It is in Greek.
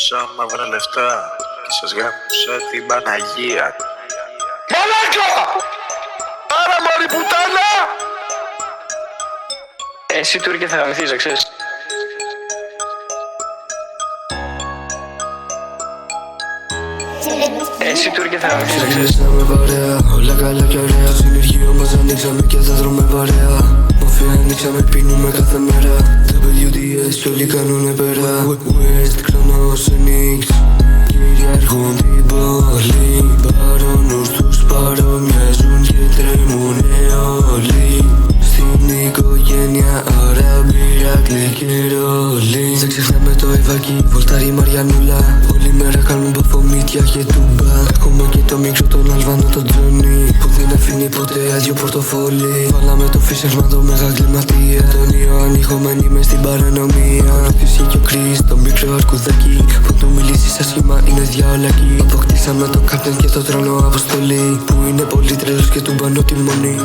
Σαν μαύρα λεφτά και σας γάμουσα την Παναγία. Μαλάκα! Άρα μωρή πουτάνα! Εσύ Τούρκε θα γαμηθείς, ξέρεις. Εσύ Τούρκε θα γαμηθείς, ξέρεις. Ξεκινήσαμε παρέα, όλα καλά κι ωραία. Στο συνεργείο μας ανοίξαμε και θα τρώμε παρέα. Μαφία ανοίξαμε, πίνουμε κάθε μέρα. WDS κι όλοι κάνουνε πέρα. West, Kronos, Enix κυριαρχούν την πόλη. Παρόνους τους παρομοιάζουν και τρέμουνε όλοι. Στην οικογένεια Άραμποι, Ηράκλη και Ρόλοι. Δεν ξεχνάμε το Ευάκι, Βολτάρι, Μαριανούλα. Όλη μέρα κάνουν παφομίτια και τούμπα. Ακόμα και το μικρό τον Αλβάνο τον Τζόνι, που δεν αφήνει ποτέ άδειο πορτοφόλι. Βάλαμε το φύσεσμα το μέγα κλιματία. Τον Ιωάννη χωμένοι μες στην παρανομία. Ποιος και ο Κρίς, το μικρό αρκουδάκι, που του μιλήσεις άσχημα είναι διαόλακι. Αποκτήσαμε το κάπτεν και το τρώνο αποστολή, που είναι πολύ τρελός και του μπανώ τη μονή.